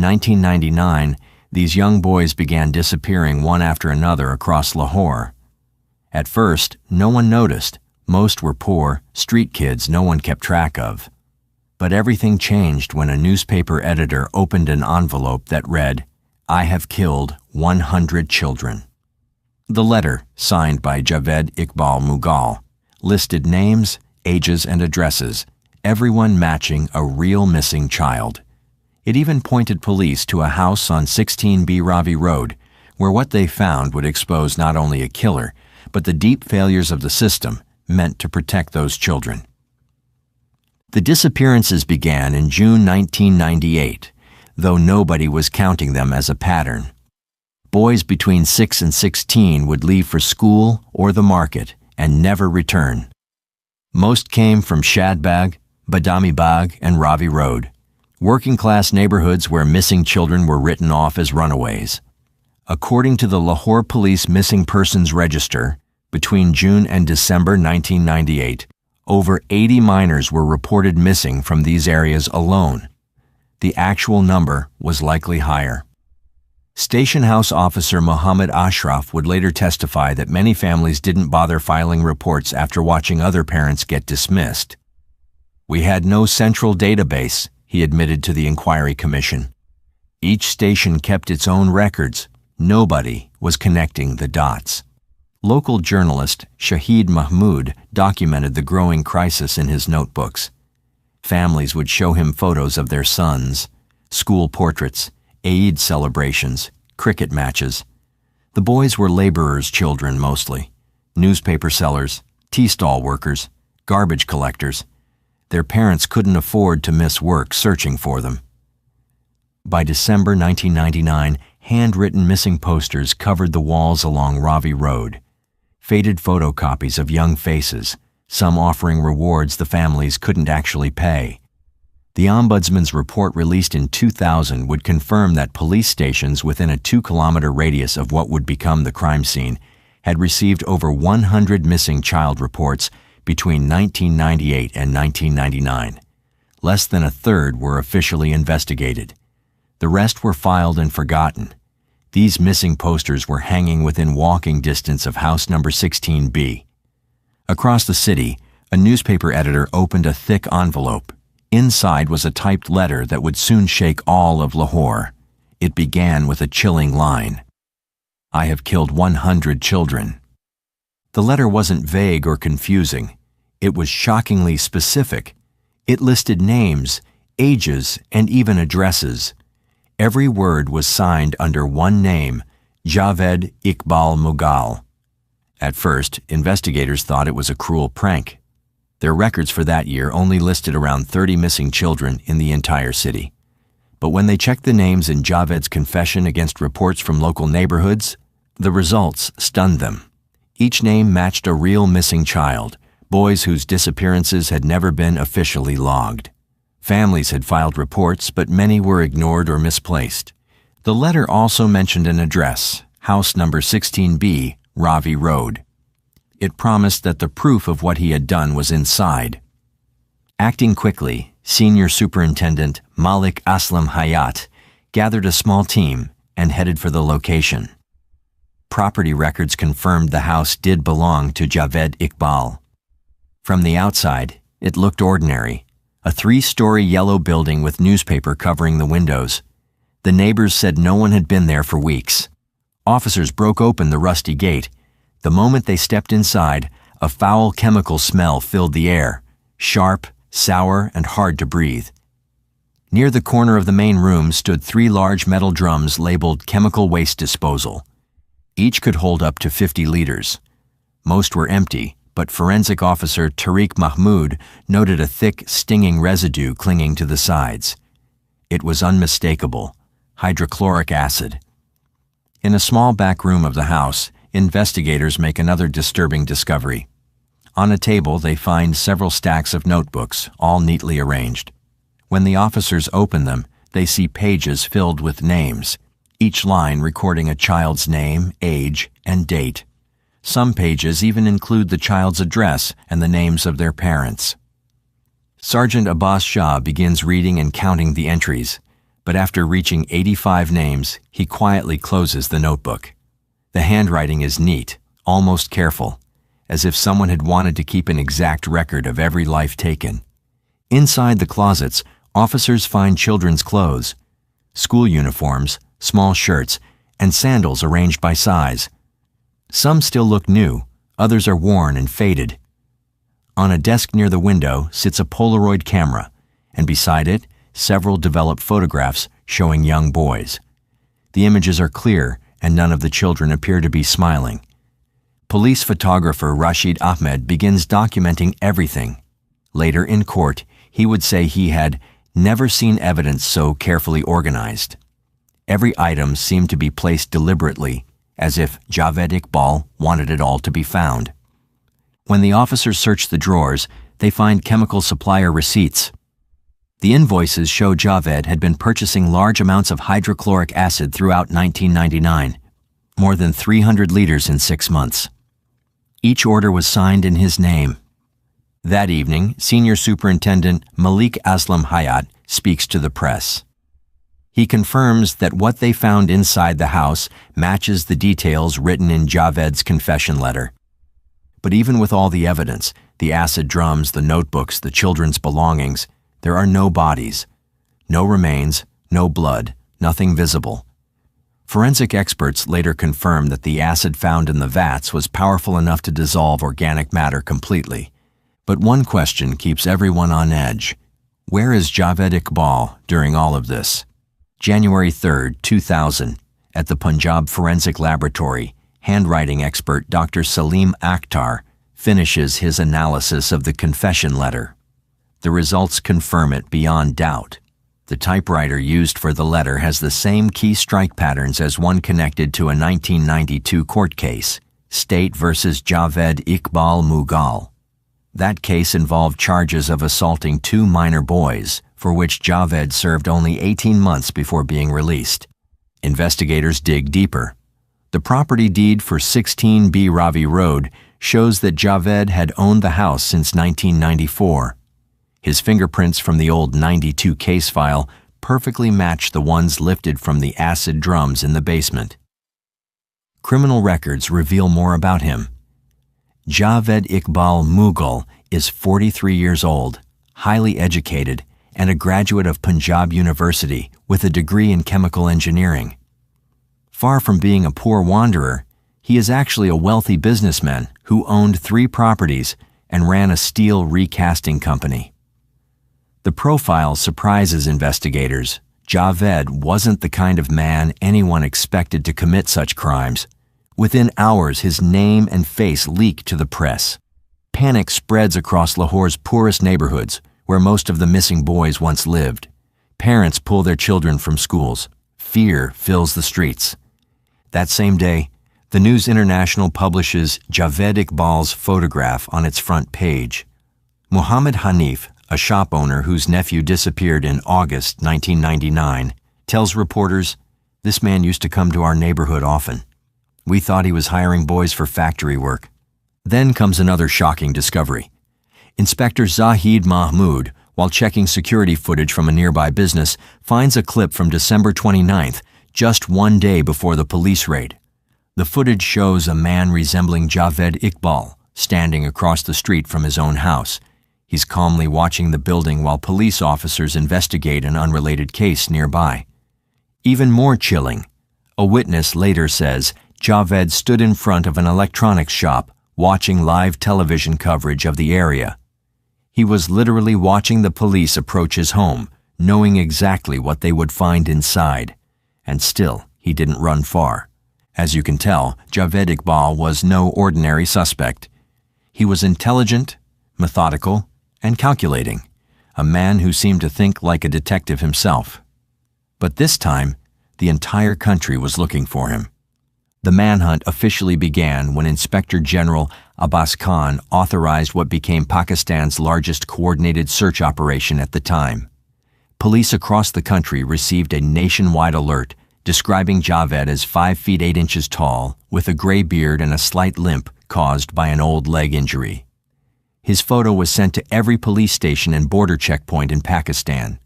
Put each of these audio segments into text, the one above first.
1999, these young boys began disappearing one after another across Lahore. At first, no one noticed. Most were poor, street kids no one kept track of. But everything changed when a newspaper editor opened an envelope that read, "I have killed 100 children." The letter, signed by Javed Iqbal Mughal, listed names, ages, and addresses, everyone matching a real missing child. It even pointed police to a house on 16B Ravi Road, where what they found would expose not only a killer, but the deep failures of the system meant to protect those children. The disappearances began in June 1998, though nobody was counting them as a pattern. Boys between 6 and 16 would leave for school or the market and never return. Most came from Shadbagh, Badami Bagh, and Ravi Road, working-class neighborhoods where missing children were written off as runaways. According to the Lahore Police Missing Persons Register, between June and December 1998, over 80 minors were reported missing from these areas alone. The actual number was likely higher. Station House Officer Muhammad Ashraf would later testify that many families didn't bother filing reports after watching other parents get dismissed. "We had no central database," he admitted to the inquiry commission. "Each station kept its own records. Nobody was connecting the dots." Local journalist Shahid Mahmood documented the growing crisis in his notebooks. Families would show him photos of their sons, school portraits, Eid celebrations, cricket matches. The boys were laborers' children mostly, newspaper sellers, tea stall workers, garbage collectors. Their parents couldn't afford to miss work searching for them. By December 1999, handwritten missing posters covered the walls along Ravi Road. Faded photocopies of young faces, some offering rewards the families couldn't actually pay. The Ombudsman's report released in 2000 would confirm that police stations within a 2-kilometer radius of what would become the crime scene had received over 100 missing child reports between 1998 and 1999. Less than a third were officially investigated. The rest were filed and forgotten. These missing posters were hanging within walking distance of house number 16B. Across the city, a newspaper editor opened a thick envelope. Inside was a typed letter that would soon shake all of Lahore. It began with a chilling line: "I have killed 100 children." The letter wasn't vague or confusing. It was shockingly specific. It listed names, ages, and even addresses. Every word was signed under one name, Javed Iqbal Mughal. At first, investigators thought it was a cruel prank. Their records for that year only listed around 30 missing children in the entire city. But when they checked the names in Javed's confession against reports from local neighborhoods, the results stunned them. Each name matched a real missing child, boys whose disappearances had never been officially logged. Families had filed reports, but many were ignored or misplaced. The letter also mentioned an address, house number 16B, Ravi Road. It promised that the proof of what he had done was inside. Acting quickly, Senior Superintendent Malik Aslam Hayat gathered a small team and headed for the location. Property records confirmed the house did belong to Javed Iqbal. From the outside, it looked ordinary. A 3-story yellow building with newspaper covering the windows. The neighbors said no one had been there for weeks. Officers broke open the rusty gate. The moment they stepped inside, a foul chemical smell filled the air, sharp, sour, and hard to breathe. Near the corner of the main room stood 3 large metal drums labeled chemical waste disposal. Each could hold up to 50 liters. Most were empty, but forensic officer Tariq Mahmood noted a thick, stinging residue clinging to the sides. It was unmistakable: hydrochloric acid. In a small back room of the house, investigators make another disturbing discovery. On a table, they find several stacks of notebooks, all neatly arranged. When the officers open them, they see pages filled with names, each line recording a child's name, age, and date. Some pages even include the child's address and the names of their parents. Sergeant Abbas Shah begins reading and counting the entries. But after reaching 85 names, he quietly closes the notebook. The handwriting is neat, almost careful, as if someone had wanted to keep an exact record of every life taken. Inside the closets, officers find children's clothes, school uniforms, small shirts, and sandals arranged by size. Some still look new, others are worn and faded. On a desk near the window sits a Polaroid camera, and beside it, several developed photographs showing young boys. The images are clear, and none of the children appear to be smiling. Police photographer Rashid Ahmed begins documenting everything. Later in court, he would say he had never seen evidence so carefully organized. Every item seemed to be placed deliberately, as if Javed Iqbal wanted it all to be found. When the officers search the drawers, they find chemical supplier receipts. The invoices show Javed had been purchasing large amounts of hydrochloric acid throughout 1999, more than 300 liters in 6 months. Each order was signed in his name. That evening, Senior Superintendent Malik Aslam Hayat speaks to the press. He confirms that what they found inside the house matches the details written in Javed's confession letter. But even with all the evidence, the acid drums, the notebooks, the children's belongings, there are no bodies, no remains, no blood, nothing visible. Forensic experts later confirmed that the acid found in the vats was powerful enough to dissolve organic matter completely. But one question keeps everyone on edge. Where is Javed Iqbal during all of this? January 3, 2000, at the Punjab Forensic Laboratory, handwriting expert Dr. Salim Akhtar finishes his analysis of the confession letter. The results confirm it beyond doubt. The typewriter used for the letter has the same key strike patterns as one connected to a 1992 court case, State versus Javed Iqbal Mughal. That case involved charges of assaulting 2 minor boys, for which Javed served only 18 months before being released. Investigators dig deeper. The property deed for 16B Ravi Road shows that Javed had owned the house since 1994. His fingerprints from the old 92 case file perfectly match the ones lifted from the acid drums in the basement. Criminal records reveal more about him. Javed Iqbal Mughal is 43 years old, highly educated, and a graduate of Punjab University with a degree in chemical engineering. Far from being a poor wanderer, he is actually a wealthy businessman who owned 3 properties and ran a steel recasting company. The profile surprises investigators. Javed wasn't the kind of man anyone expected to commit such crimes. Within hours, his name and face leak to the press. Panic spreads across Lahore's poorest neighborhoods, where most of the missing boys once lived. Parents pull their children from schools. Fear fills the streets. That same day, the News International publishes Javed Iqbal's photograph on its front page. Muhammad Hanif, a shop owner whose nephew disappeared in August 1999, tells reporters, "This man used to come to our neighborhood often. We thought he was hiring boys for factory work." Then comes another shocking discovery. Inspector Zahid Mahmood, while checking security footage from a nearby business, finds a clip from December 29th, just 1 day before the police raid. The footage shows a man resembling Javed Iqbal standing across the street from his own house. He's calmly watching the building while police officers investigate an unrelated case nearby. Even more chilling, a witness later says Javed stood in front of an electronics shop watching live television coverage of the area. He was literally watching the police approach his home, knowing exactly what they would find inside. And still, he didn't run far. As you can tell, Javed Iqbal was no ordinary suspect. He was intelligent, methodical, and calculating, a man who seemed to think like a detective himself. But this time, the entire country was looking for him. The manhunt officially began when Inspector General Abbas Khan authorized what became Pakistan's largest coordinated search operation at the time. Police across the country received a nationwide alert describing Javed as 5 feet 8 inches tall, with a gray beard and a slight limp caused by an old leg injury. His photo was sent to every police station and border checkpoint in Pakistan.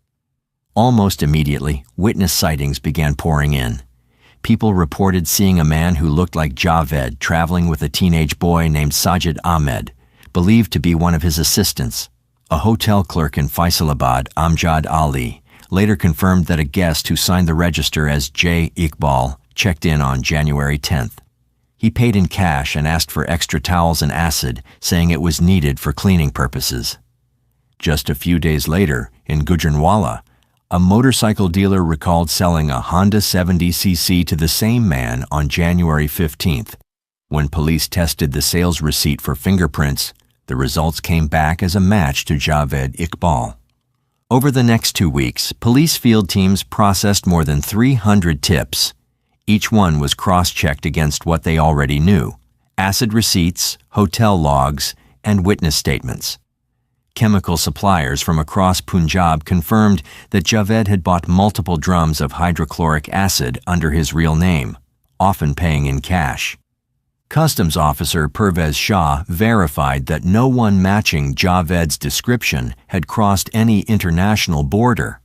Almost immediately, witness sightings began pouring in. People reported seeing a man who looked like Javed traveling with a teenage boy named Sajid Ahmed, believed to be one of his assistants. A hotel clerk in Faisalabad, Amjad Ali, later confirmed that a guest who signed the register as J. Iqbal checked in on January 10th. He paid in cash and asked for extra towels and acid, saying it was needed for cleaning purposes. Just a few days later, in Gujranwala, a motorcycle dealer recalled selling a Honda 70cc to the same man on January 15th. When police tested the sales receipt for fingerprints, the results came back as a match to Javed Iqbal. Over the next 2 weeks, police field teams processed more than 300 tips. Each one was cross-checked against what they already knew: acid receipts, hotel logs, and witness statements. Chemical suppliers from across Punjab confirmed that Javed had bought multiple drums of hydrochloric acid under his real name, often paying in cash. Customs officer Pervez Shah verified that no one matching Javed's description had crossed any international border.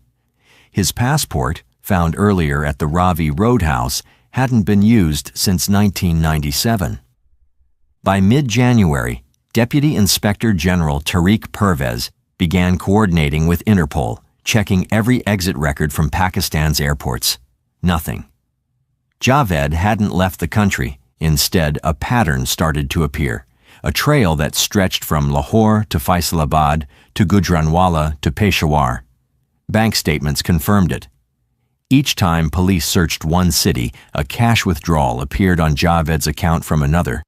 His passport, found earlier at the Ravi Roadhouse, hadn't been used since 1997. By mid-January, Deputy Inspector General Tariq Pervez began coordinating with Interpol, checking every exit record from Pakistan's airports. Nothing. Javed hadn't left the country. Instead, a pattern started to appear, a trail that stretched from Lahore to Faisalabad to Gujranwala to Peshawar. Bank statements confirmed it. Each time police searched one city, a cash withdrawal appeared on Javed's account from another.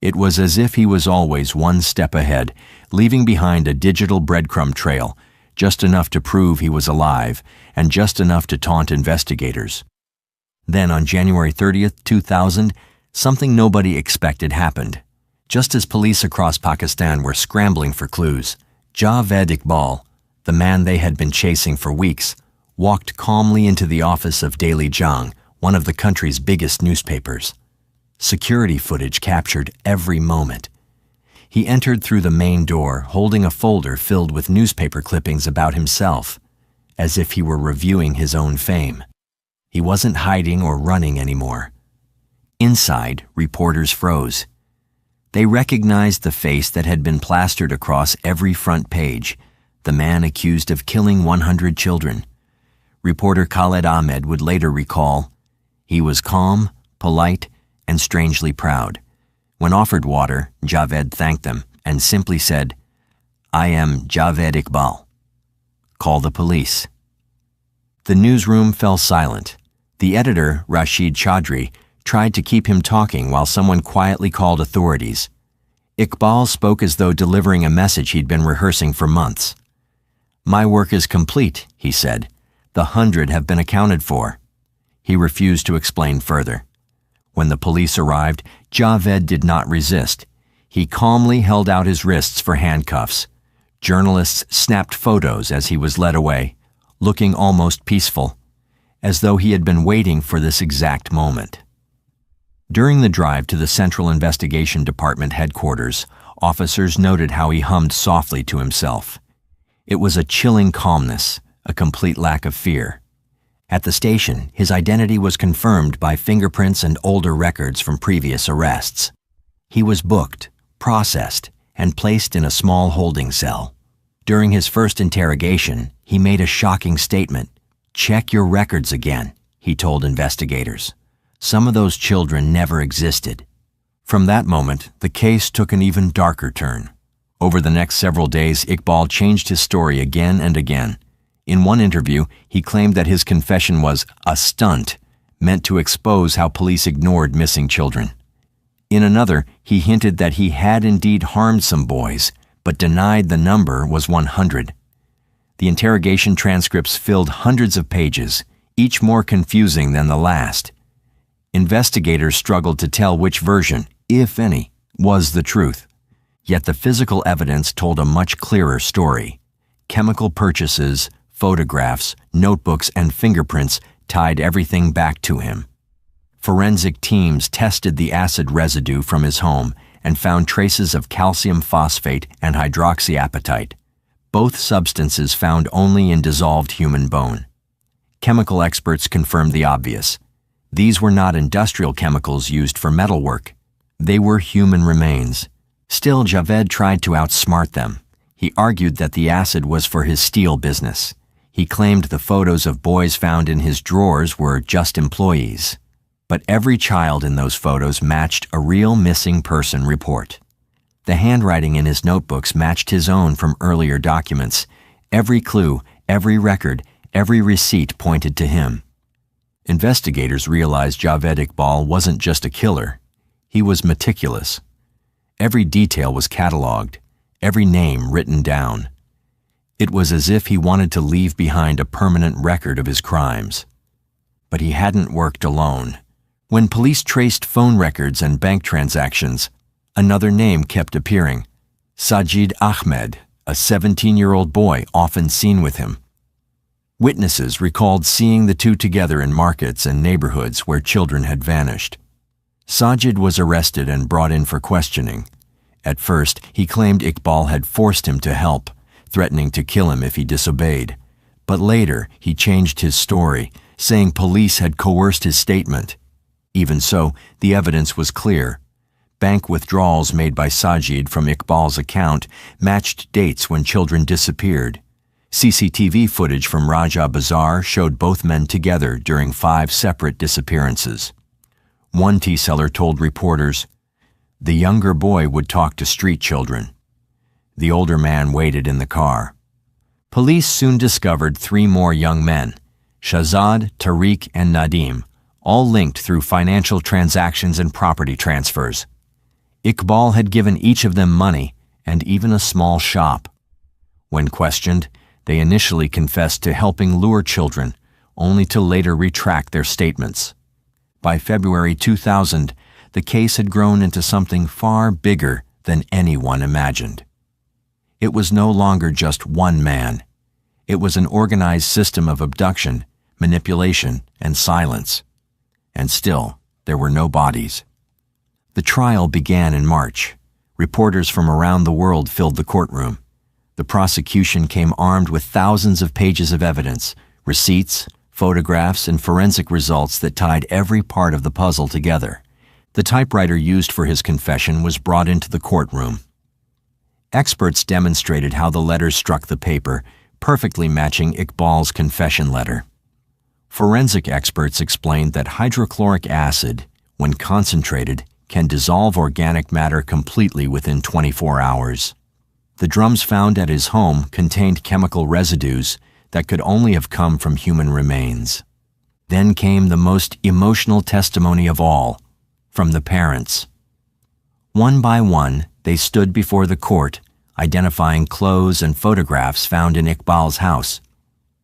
It was as if he was always one step ahead, leaving behind a digital breadcrumb trail, just enough to prove he was alive, and just enough to taunt investigators. Then on January 30th, 2000, something nobody expected happened. Just as police across Pakistan were scrambling for clues, Javed Iqbal, the man they had been chasing for weeks, walked calmly into the office of Daily Jang, one of the country's biggest newspapers. Security footage captured every moment. He entered through the main door, holding a folder filled with newspaper clippings about himself, as if he were reviewing his own fame. He wasn't hiding or running anymore. Inside, reporters froze. They recognized the face that had been plastered across every front page, the man accused of killing 100 children. Reporter Khaled Ahmed would later recall, "He was calm, polite, and strangely proud. When offered water, Javed thanked them and simply said, 'I am Javed Iqbal. Call the police.'" The newsroom fell silent. The editor, Rashid Chaudhry, tried to keep him talking while someone quietly called authorities. Iqbal spoke as though delivering a message he'd been rehearsing for months. "My work is complete," he said. "The 100 have been accounted for." He refused to explain further. When the police arrived, Javed did not resist. He calmly held out his wrists for handcuffs. Journalists snapped photos as he was led away, looking almost peaceful, as though he had been waiting for this exact moment. During the drive to the Central Investigation Department headquarters, officers noted how he hummed softly to himself. It was a chilling calmness, a complete lack of fear. At the station, his identity was confirmed by fingerprints and older records from previous arrests. He was booked, processed, and placed in a small holding cell. During his first interrogation, he made a shocking statement. "Check your records again," he told investigators. "Some of those children never existed." From that moment, the case took an even darker turn. Over the next several days, Iqbal changed his story again and again. In one interview, he claimed that his confession was a stunt, meant to expose how police ignored missing children. In another, he hinted that he had indeed harmed some boys, but denied the number was 100. The interrogation transcripts filled hundreds of pages, each more confusing than the last. Investigators struggled to tell which version, if any, was the truth. Yet the physical evidence told a much clearer story. Chemical purchases, photographs, notebooks, and fingerprints tied everything back to him. Forensic teams tested the acid residue from his home and found traces of calcium phosphate and hydroxyapatite, both substances found only in dissolved human bone. Chemical experts confirmed the obvious. These were not industrial chemicals used for metalwork. They were human remains. Still, Javed tried to outsmart them. He argued that the acid was for his steel business. He claimed the photos of boys found in his drawers were just employees. But every child in those photos matched a real missing person report. The handwriting in his notebooks matched his own from earlier documents. Every clue, every record, every receipt pointed to him. Investigators realized Javed Iqbal wasn't just a killer. He was meticulous. Every detail was cataloged, every name written down. It was as if he wanted to leave behind a permanent record of his crimes. But he hadn't worked alone. When police traced phone records and bank transactions, another name kept appearing: Sajid Ahmed, a 17-year-old boy often seen with him. Witnesses recalled seeing the two together in markets and neighborhoods where children had vanished. Sajid was arrested and brought in for questioning. At first, he claimed Iqbal had forced him to help, threatening to kill him if he disobeyed. But later, he changed his story, saying police had coerced his statement. Even so, the evidence was clear. Bank withdrawals made by Sajid from Iqbal's account matched dates when children disappeared. CCTV footage from Raja Bazaar showed both men together during 5 separate disappearances. One tea seller told reporters, "The younger boy would talk to street children. The older man waited in the car." Police soon discovered 3 more young men, Shahzad, Tariq, and Nadim, all linked through financial transactions and property transfers. Iqbal had given each of them money and even a small shop. When questioned, they initially confessed to helping lure children, only to later retract their statements. By February 2000, the case had grown into something far bigger than anyone imagined. It was no longer just one man. It was an organized system of abduction, manipulation, and silence. And still, there were no bodies. The trial began in March. Reporters from around the world filled the courtroom. The prosecution came armed with thousands of pages of evidence, receipts, photographs, and forensic results that tied every part of the puzzle together. The typewriter used for his confession was brought into the courtroom. Experts demonstrated how the letters struck the paper, perfectly matching Iqbal's confession letter. Forensic experts explained that hydrochloric acid, when concentrated, can dissolve organic matter completely within 24 hours. The drums found at his home contained chemical residues that could only have come from human remains. Then came the most emotional testimony of all, from the parents. One by one, they stood before the court, identifying clothes and photographs found in Iqbal's house: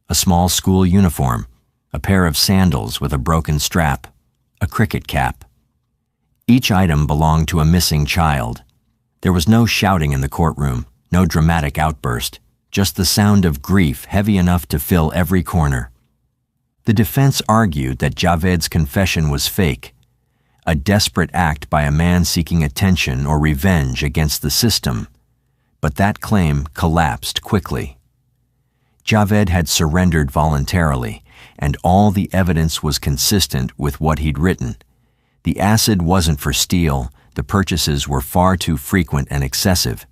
a small school uniform, a pair of sandals with a broken strap, a cricket cap. Each item belonged to a missing child. There was no shouting in the courtroom, no dramatic outburst, just the sound of grief heavy enough to fill every corner. The defense argued that Javed's confession was fake, a desperate act by a man seeking attention or revenge against the system. But that claim collapsed quickly. Javed had surrendered voluntarily, and all the evidence was consistent with what he'd written. The acid wasn't for steel, the purchases were far too frequent and excessive.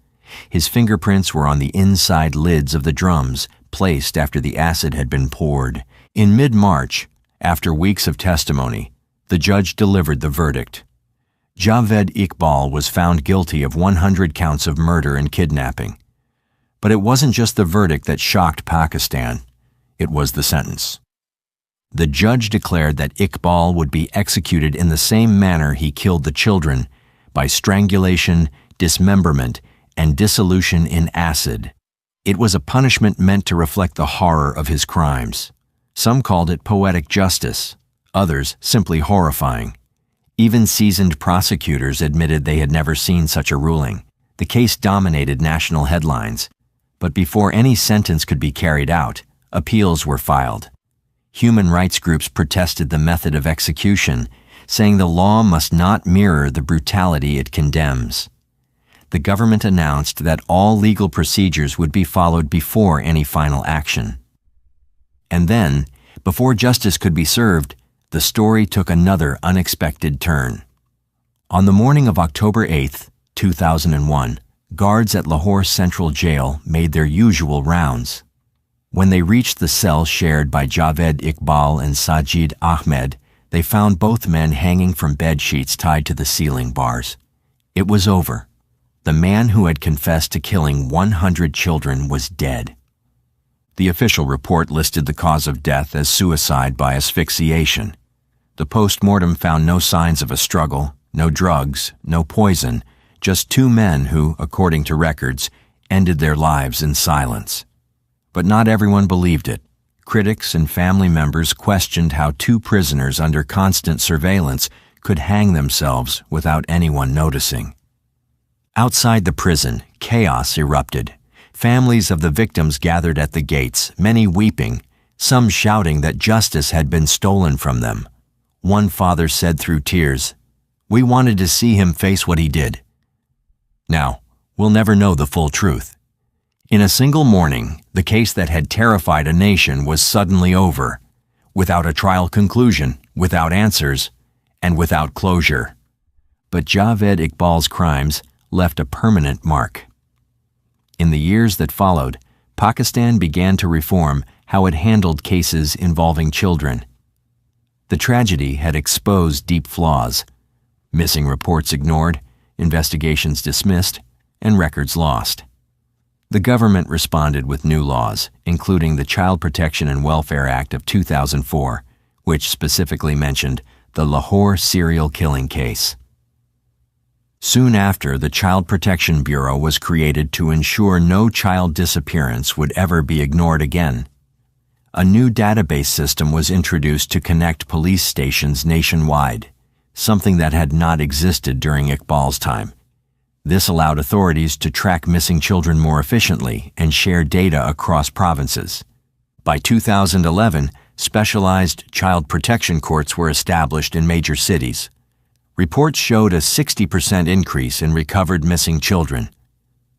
His fingerprints were on the inside lids of the drums, placed after the acid had been poured. In mid-March, after weeks of testimony, the judge delivered the verdict. Javed Iqbal was found guilty of 100 counts of murder and kidnapping. But it wasn't just the verdict that shocked Pakistan. It was the sentence. The judge declared that Iqbal would be executed in the same manner he killed the children, by strangulation, dismemberment, and dissolution in acid. It was a punishment meant to reflect the horror of his crimes. Some called it poetic justice, others simply horrifying. Even seasoned prosecutors admitted they had never seen such a ruling. The case dominated national headlines. But before any sentence could be carried out, appeals were filed. Human rights groups protested the method of execution, saying the law must not mirror the brutality it condemns. the government announced that all legal procedures would be followed before any final action. And then, before justice could be served, the story took another unexpected turn. On the morning of October 8, 2001, guards at Lahore Central Jail made their usual rounds. When they reached the cell shared by Javed Iqbal and Sajid Ahmed, they found both men hanging from bed sheets tied to the ceiling bars. It was over. The man who had confessed to killing 100 children was dead. The official report listed the cause of death as suicide by asphyxiation. The post-mortem found no signs of a struggle, no drugs, no poison, just two men who, according to records, ended their lives in silence. But not everyone believed it. Critics and family members questioned how two prisoners under constant surveillance could hang themselves without anyone noticing. Outside the prison, chaos erupted. Families of the victims gathered at the gates, many weeping, some shouting that justice had been stolen from them. One father said through tears, "We wanted to see him face what he did." Now, we'll never know the full truth. In a single morning, the case that had terrified a nation was suddenly over, without a trial conclusion, without answers, and without closure. But Javed Iqbal's crimes left a permanent mark. In the years that followed, Pakistan began to reform how it handled cases involving children. The tragedy had exposed deep flaws: missing reports ignored, investigations dismissed, and records lost. The government responded with new laws, including the Child Protection and Welfare Act of 2004, which specifically mentioned the Lahore serial killing case. Soon after, the Child Protection Bureau was created to ensure no child disappearance would ever be ignored again. A new database system was introduced to connect police stations nationwide, something that had not existed during Iqbal's time. This allowed authorities to track missing children more efficiently and share data across provinces. By 2011, specialized child protection courts were established in major cities. Reports showed a 60% increase in recovered missing children.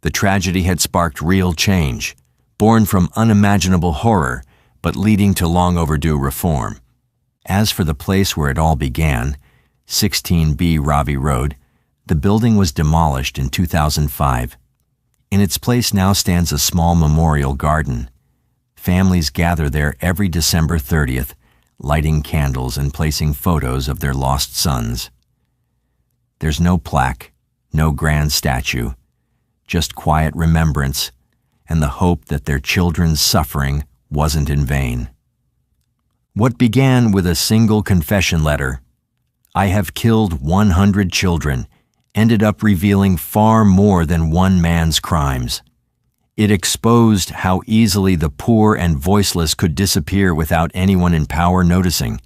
The tragedy had sparked real change, born from unimaginable horror, but leading to long overdue reform. As for the place where it all began, 16B Ravi Road, the building was demolished in 2005. In its place now stands a small memorial garden. Families gather there every December 30th, lighting candles and placing photos of their lost sons. There's no plaque, no grand statue, just quiet remembrance and the hope that their children's suffering wasn't in vain. What began with a single confession letter, "I have killed 100 children," ended up revealing far more than one man's crimes. It exposed how easily the poor and voiceless could disappear without anyone in power noticing.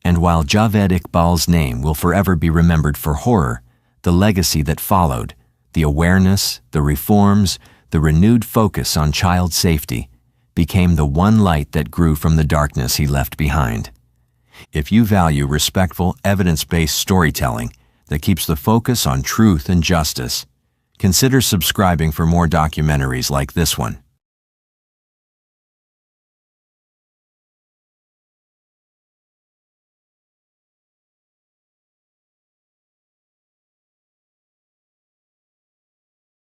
And while Javed Iqbal's name will forever be remembered for horror, the legacy that followed, the awareness, the reforms, the renewed focus on child safety, became the one light that grew from the darkness he left behind. If you value respectful, evidence-based storytelling that keeps the focus on truth and justice, consider subscribing for more documentaries like this one.